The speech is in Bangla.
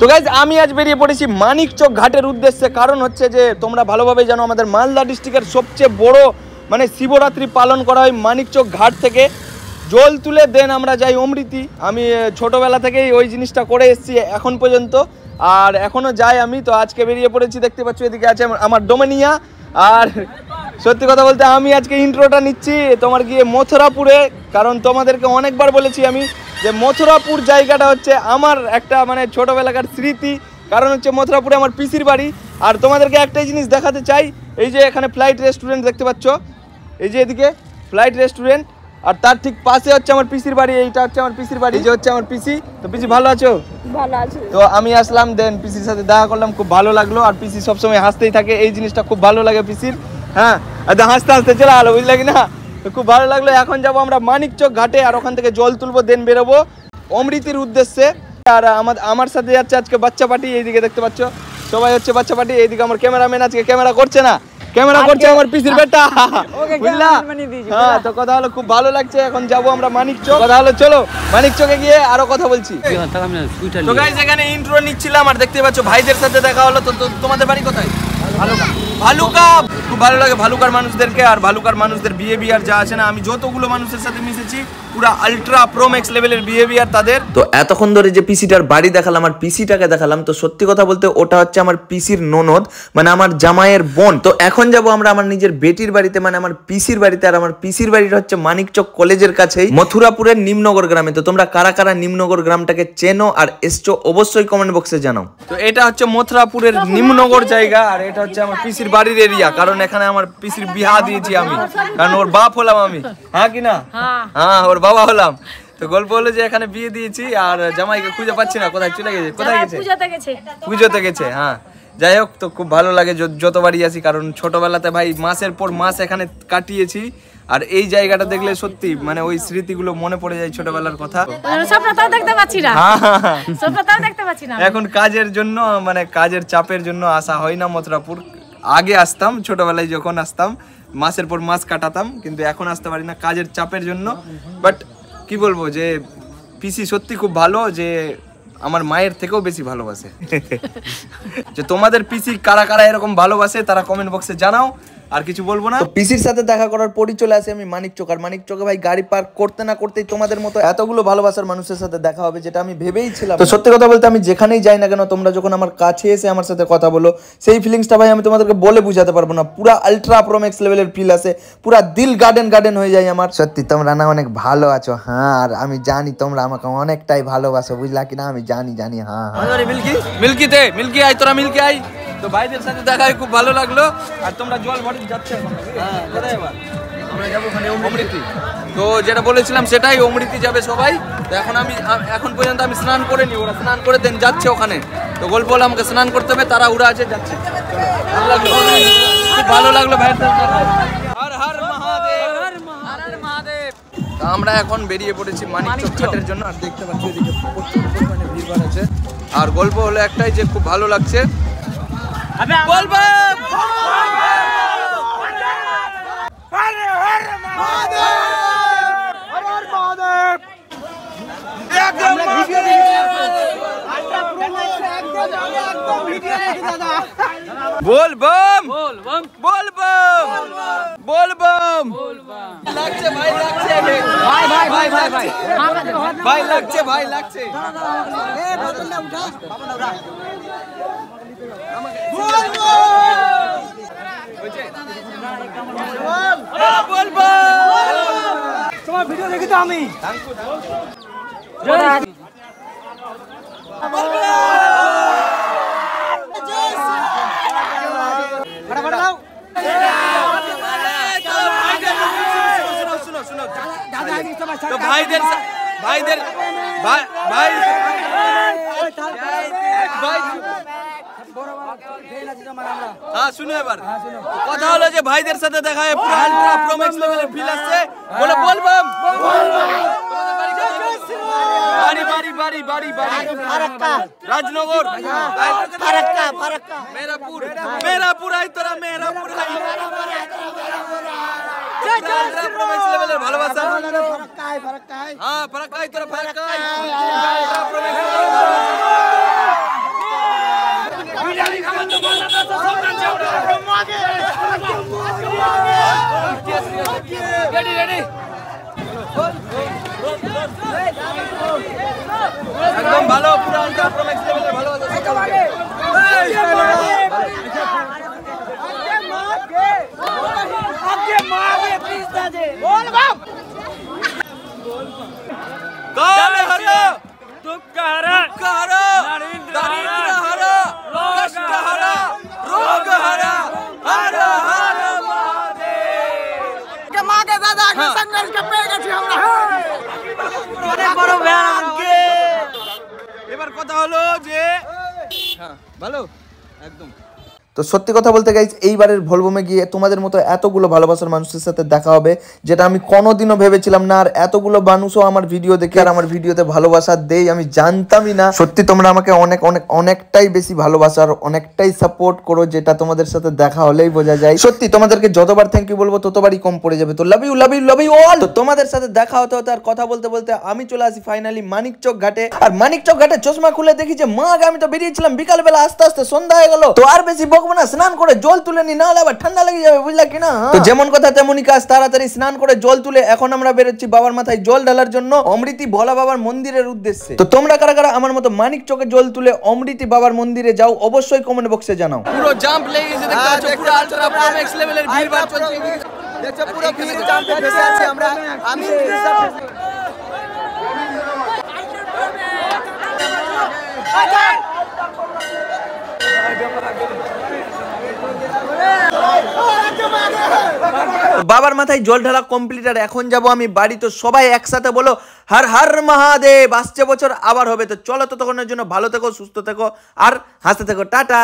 তো গাইজ আমি আজ বেরিয়ে পড়েছি মানিকচক ঘাটের উদ্দেশ্যে। কারণ হচ্ছে যে তোমরা ভালোভাবে জানো আমাদের মালদা ডিস্ট্রিক্টের সবচেয়ে বড় মানে শিবরাত্রি পালন করা হয় মানিকচক ঘাট থেকে। জল তুলে দেন আমরা যাই অমৃতি। আমি ছোটোবেলা থেকেই ওই জিনিসটা করে এসেছি এখন পর্যন্ত, আর এখনও যাই আমি। তো আজকে বেরিয়ে পড়েছি, দেখতে পাচ্ছ এদিকে আছে আমার ডোমেনিয়া। আর সত্যি কথা বলতে আমি আজকে ইন্ট্রোটা নিচ্ছি তোমার গিয়ে মথুরাপুরে। কারণ তোমাদেরকে অনেকবার বলেছি আমি যে মথুরাপুর জায়গাটা হচ্ছে আমার একটা মানে ছোটোবেলাকার স্মৃতি। কারণ হচ্ছে মথুরাপুরে আমার পিসির বাড়ি। আর তোমাদেরকে একটাই জিনিস দেখাতে চাই, এই যে এখানে ফ্লাইট রেস্টুরেন্ট দেখতে পাচ্ছ, এই যে এদিকে ফ্লাইট রেস্টুরেন্ট, আর তার ঠিক পাশে হচ্ছে আমার পিসির বাড়ি। এইটা হচ্ছে আমার পিসির বাড়ি, এই যে হচ্ছে আমার পিসি। তো পিসি ভালো আছো? ভালো আছি। তো আমি আসলাম, দেন পিসির সাথে দেখা করলাম, খুব ভালো লাগলো। আর পিসি সবসময় হাসতেই থাকে, এই জিনিসটা খুব ভালো লাগে পিসির। হ্যাঁ, হাসতে হাসতে চলে আলো, বুঝলে কি না? তো খুব ভালো লাগলো। এখন যাবো আমরা মানিকচক ঘাটে, আর ওখান থেকে জল তুলবো, দেন বেরোবো অমৃতির উদ্দেশ্যে। আর আমার সাথে যাচ্ছে আজকে বাচ্চা পার্টি, এইদিকে দেখতে পাচ্ছ সবাই হচ্ছে বাচ্চা পার্টি। এইদিকে আমার ক্যামেরাম্যান আজকে ক্যামেরা করছে না, ক্যামেরা করছে আমার পিসির বেটা, বুঝলা? হ্যাঁ, তো কথা হলো খুব ভালো লাগছে। এখন যাবো আমরা মানিকচক, কথা হলো চলো মানিকচকে গিয়ে আরো কথা বলছি। তো গাইস এখানে ইন্ট্রো নিচ্ছিলাম, আর দেখতে পাচ্ছ ভাইদের সাথে দেখা হলো। তো তোমাদের বাড়ি কোথায়? ভালুকা। খুব ভালো লাগে ভালুকার মানুষদেরকে, আর ভালুকার মানুষদের বিহেভিয়ার যা আছে না, আমি যতগুলো মানুষের সাথে মিশেছি পুরা আলট্রা প্রো ম্যাক্স লেভেলের বিহেভিয়ার তাদের। তো এতক্ষণ ধরে যে পিসিটার বাড়ি দেখালাম আর পিসিটাকে দেখালাম, তো সত্যি কথা বলতে ওটা হচ্ছে আমার পিসির ননদ, মানে আমার জামাইয়ের বোন। তো এখন যাব আমরা আমার নিজের বেটির বাড়িতে, মানে আমার পিসির বাড়িতে। আর আমার পিসির বাড়িটা হচ্ছে মানিকচক কলেজের কাছেই, মথুরাপুরের নিমনগর গ্রামে। তো তোমরা কারা কারা নিমনগর গ্রামটাকে চেনো আর এসছো অবশ্যই কমেন্ট বক্সে জানাও। তো এটা হচ্ছে মথুরাপুরের নিমনগর জায়গা, আর এটা হচ্ছে আমার পিসির বাড়ির এরিয়া। কারণ এখানে আমার পিসির বিহা দিয়েছি আমি, কারণ ওর বাপ হলাম আমি। হ্যাঁ কি না? হ্যাঁ, ওর বাবা হলাম। তো গল্প হলো যে এখানে বিয়ে দিয়েছি, আর জামাইকে খুঁজে পাচ্ছি না, কোথায় চলে গেছে, কোথায় গেছে? পুজোতে গেছে। হ্যাঁ, যাই হোক, তো খুব ভালো লাগে যতবারই আসি, কারণ ছোটবেলাতে ভাই মাসের পর মাস এখানে কাটিয়েছি। আর এই জায়গাটা দেখলে সত্যি মানে ওই স্মৃতিগুলো মনে পড়ে যায় ছোটবেলার কথা। এখন কাজের জন্য মানে কাজের চাপের জন্য আসা হয় না মথুরাপুর। আগে আসতাম ছোটবেলায়, যখন আসতাম মাসের পর মাস কাটাতাম, কিন্তু এখন আসতে পারি না কাজের চাপের জন্য। বাট কি বলবো যে পিসি সত্যি খুব ভালো, যে আমার মায়ের থেকেও বেশি ভালোবাসে। যে তোমাদের পিসি কারা কারা এরকম ভালোবাসে তারা কমেন্ট বক্সে জানাও। আর কিছু বলবো না। পিসির সাথে দেখা করার পরই চলে আসি আমি মানিকচক। আর মানিকচকে ভাই গাড়ি পার্ক করতে না করতেই তোমাদের মতো এতগুলো ভালোবাসার মানুষের সাথে দেখা হবে, যেটা আমি ভেবেই ছিলাম। তো সত্যি কথা বলতে আমি যেখানেই যাই না কেন, তোমরা যখন আমার কাছে এসে আমার সাথে কথা বলো, সেই ফিলিংসটা ভাই আমি তোমাদেরকে বলে বুঝাতে পারবো না। পুরা আলট্রা প্রো ম্যাক্স লেভেলের ফিল আসে, পুরা দিল গার্ডেন হয়ে যায় আমার। সত্যি তোমরা না অনেক ভালো আছো। হ্যাঁ, আর আমি জানি তোমরা আমাকে অনেকটাই ভালোবাসো, বুঝলা কিনা? আমি জানি। হ্যাঁ, মিল্কি আই, তোরা মিল্কি আই। তো ভাইদের সাথে দেখা হয়, খুব ভালো লাগলো। আর তোমরা জল ভরে যাচ্ছে এখন? হ্যাঁ, কোথায় এবার? আমরা যাবো ওখানে অমৃতি। তো যেটা বলেছিলাম সেটাই, অমৃতি যাবে সবাই। তো এখন পর্যন্ত আমি স্নান করে নি, ওরা স্নান করে দেন যাচ্ছে ওখানে। তো গল্প হলো আমাকে স্নান করতে হবে, তারা উড়া আছে যাচ্ছে। ভালো লাগলো, খুব ভালো লাগলো ভাইয়ের সাথে। হর হর মহাদেব, হর হর মহাদেব। তো আমরা এখন বেরিয়ে পড়েছি মানিকচক ঘাটের জন্য। আর দেখতে পাচ্ছি এদিকে প্রচুর পরিমাণে ভিড় আছে। আর গল্প হলো একটাই যে খুব ভালো লাগছে। बोल बम बोल बम बोल बम লাগছে ভাই, লাগছে ভাই লাগছে ভাই লাগছে। তোমার ভিডিও দেখি তো আমি। ভাইদের ভাই হ্যাঁ, শুনো এবার কথা হলো যে ভাইদের সাথে দেখা হয়, পুরো আলট্রা প্রো ম্যাক্স লেভেলের ফিল আসছে। বলে বলবাম বাড়ি রাজনগর, মেরাপুর আই, তোরা মেরাপুর আই। ভালোবাসা হ্যাঁ, ফারাক্কাই তোরা ফারাক্কাই। একদম ভালো পুরো আলট্রা প্রো ম্যাক্স লেভেলের ভালোবাসা সকালকে আগে মারে প্লিজ দাদে বল বাপ কাল হারা দুঃখ হারা দারিদ্র হারা কষ্ট হারা রোগ হারা হর হর মহাদেব কে মাগে দাদা কে সংঘর্ষ কে পেয়ে গেছি আমরা অনেক বড় ব্যাংকে এবার কথা হলো যে হ্যাঁ ভালো একদম। তো সত্যি কথা বলতে গাইস এইবারের ভলভমে গিয়ে তোমাদের মতো এতগুলো ভালোবাসার মানুষের সাথে দেখা হবে যেটা আমি কোনোদিনও ভেবেছিলাম না। আর এতগুলো মানুষও আমার ভিডিও দেখে আর আমার ভিডিওতে ভালোবাসা দেই আমি জানতামই না। সত্যি তোমরা আমাকে অনেক অনেক অনেকটাই বেশি ভালোবাসা আর অনেকটাই সাপোর্ট করো, যেটা তোমাদের সাথে দেখা হলেই বোঝা যায়। সত্যি তোমাদেরকে যতবার থ্যাংক ইউ বলবো ততবারই কম পড়ে যাবে। তো love you love you love you all. তো তোমাদের সাথে দেখা হতে হতে আর কথা বলতে বলতে আমি চলে আসি ফাইনালি মানিকচক ঘাটে। আর মানিকচক ঘাটে চশমা খুলে দেখি যে মা আমি তো বেরিয়েছিলাম বিকালবেলা, আস্তে আস্তে সন্ধ্যা হয়ে গেল। তো আর বেশি বকবো না, স্নান করে জল তুলে নি, না হলে আবার ঠান্ডা লেগে যাবে, বুঝলা কিনা? তো যেমন কথা তেমনই কাজ, তাড়াতাড়ি স্নান করে জল তুলে এখন আমরা বেরোচ্ছি বাবার মাথায় জল ঢালার জন্য অমৃতি ভোলা বাবার মন্দিরের উদ্দেশ্যে। তো তোমরা কারা কারা আমার মতো মানিকচকে জল তুলে অমৃতি বাবার মন্দিরে যাও অবশ্যই কমেন্ট বক্সে জানাও। পুরো জাম্প লেগে গেছে, দেখতে পাচ্ছ পুরো আলট্রা প্রো ম্যাক্স লেভেলের ভিড় চলছে, দেখছো পুরো ভিড় জাম্পে ফেসে আছি আমরা। আমি বাবার মাথায় জল ঢালা কমপ্লিট আর এখন যাব আমি বাড়ি। তো সবাই একসাথে বলো হর হর মহাদেব। আসছে বছর আবার হবে। তো চলো ততক্ষণের জন্য ভালো থেকো, সুস্থ থেকো আর হাসতে থেকো। টাটা।